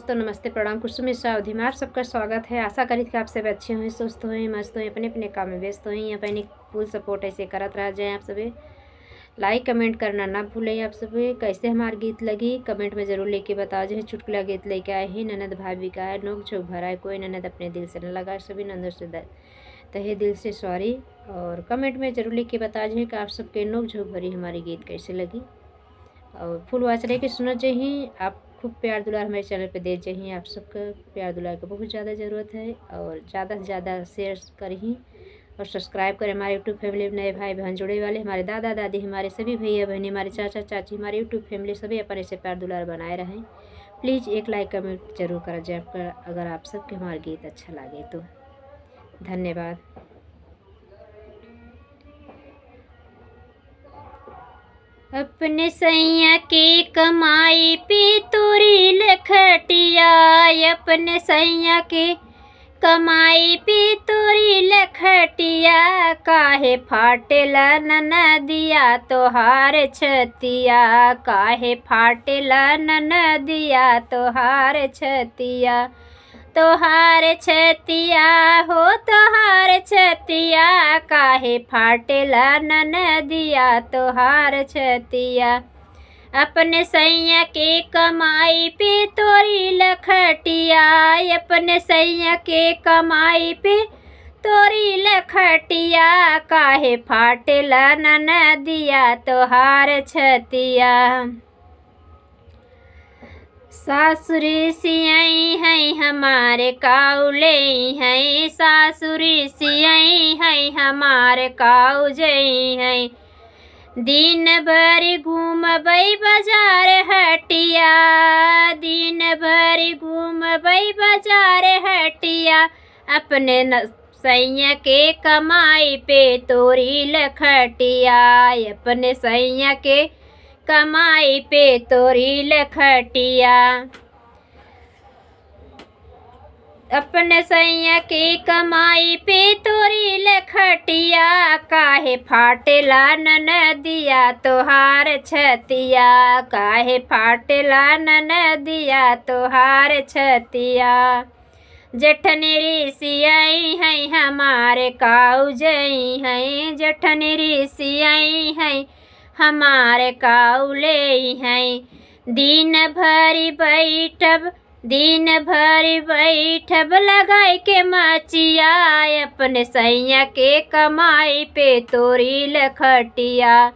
दोस्तों, नमस्ते, प्रणाम, कुछ मिश्रा अवधि में आप सबका स्वागत है। आशा करी कि आप सब अच्छे हों, स्वस्थ हों, मस्त हों, अपने अपने काम में व्यस्त हों। यहाँ अपनी फुल सपोर्ट ऐसे करत रह जाए। आप सभी लाइक कमेंट करना ना भूलें। आप सभी कैसे हमारे गीत लगी कमेंट में ज़रूर लेके बताओ। जो है चुटकुला गीत लेके आए हैं, ननद भाभी का है, नोक झोंक भरा है, कोई ननद अपने दिल से न लगा, सभी नंदों से तहे दिल से सॉरी। और कमेंट में ज़रूर लेके बता जाए कि आप सबके नोक झोंक भरी हमारी गीत कैसे लगी। और फुल वॉच रहे कि सुनना चाहिए। आप खूब प्यार दुलार हमारे चैनल पे दे चाहिए। आप सबका प्यार दुलार की बहुत ज़्यादा ज़रूरत है। और ज़्यादा से ज़्यादा शेयर करें और सब्सक्राइब करें। हमारे यूट्यूब फैमिली में नए भाई बहन जुड़े वाले, हमारे दादा दादी, हमारे सभी भैया बहनी, हमारे चाचा चाची, हमारे यूट्यूब फैमिली सभी अपन ऐसे प्यार दुलार बनाए रहें। प्लीज़ एक लाइक कमेंट जरूर करा जाए आपका, अगर आप सबके हमारा गीत अच्छा लगे तो। धन्यवाद। अपने सैया की कमाई पे तोरी लखटिया, अपने सैया के कमाई पे तोरी लखटिया, काहे फाटेला ननदिया तोहार छतिया, काहे फाटेला ननदिया तोहार छतिया, तोहार छतिया हो तोहार छतिया, काहे फाटेला ननदिया तोहार छतिया। अपने सैया के कमाई पे तोरी लखटिया, अपने सैया के कमाई पे तोरी लखटिया, काहे फाटेला ननदिया तोहार छतिया। सासुरी सियाई है हमारे काउले हैं, सासुरी सियाई है हमारे काउजई हैं, दिन भर घूमबई बाजार हटिया, दिन भर घूमबई बाजार हटिया, अपने सैया के कमाई पे तोरी लखटिया, अपने सैया के कमाई पे तोरी लखटिया। अपने सैया के कमाई पे तोरी लखटिया, काहे फाटेला ननदिया तोहार छतिया, काहे फाटेला ननदिया तोहार छतिया। जठनेरी सियाई है हमारे काउजई हैं, जठनेरी सियाई है हमारे काउले हैं, दिन भरी बैठब, दिन भरी बैठब लगाई के मचिया, अपने सैया के कमाई पे तोरी लखटिया,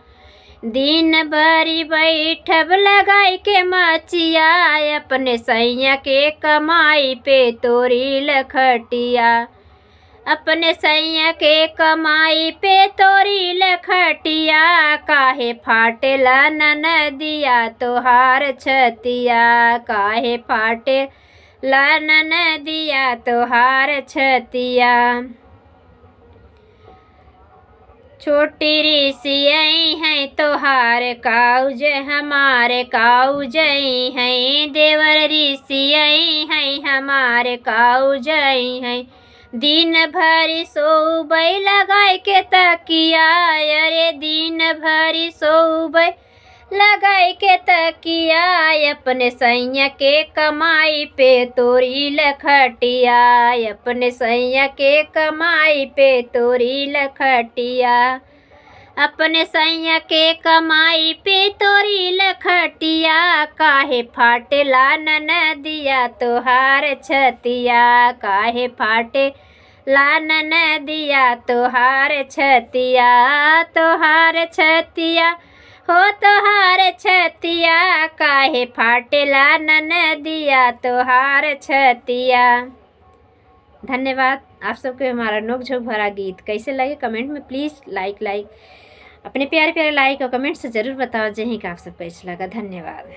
दिन भरी बैठब लगाई के मचिया, अपने सैया के कमाई पे तोरी लखटिया, अपने सैया के कमाई पे तोरी लखटिया, काहे फाटेला ननदिया तोहार छतिया, काहे फाटेला ननदिया तोहार छतिया। छोटी री सियाई है तोहार काउज हमारे काउजई हैं, देवर री सियाई है हमारे काउजई हैं, दिन भरी सोबई लगाई के तकिया, अरे दिन भरी सोबई लगाई के तकिया, अपने सैया के कमाई पे तोरी लखटिया, अपने सैया के कमाई पे तोरी लखटिया, अपने सैया के कमाई पे तोरी लखटिया, काहे फाटेला ननदिया तोहार छतिया, काहे फाटेला ननदिया तोहार छतिया, तोहार छतिया हो तोहार छतिया, काहे फाटेला ननदिया तोहार छतिया। धन्यवाद। आप सबको हमारा नोक झोंक भरा गीत कैसे लगे कमेंट में प्लीज़ लाइक अपने प्यारे प्यारे लाइक और कमेंट से ज़रूर बताओ जहीं का आप सबको अच्छा लगा। धन्यवाद।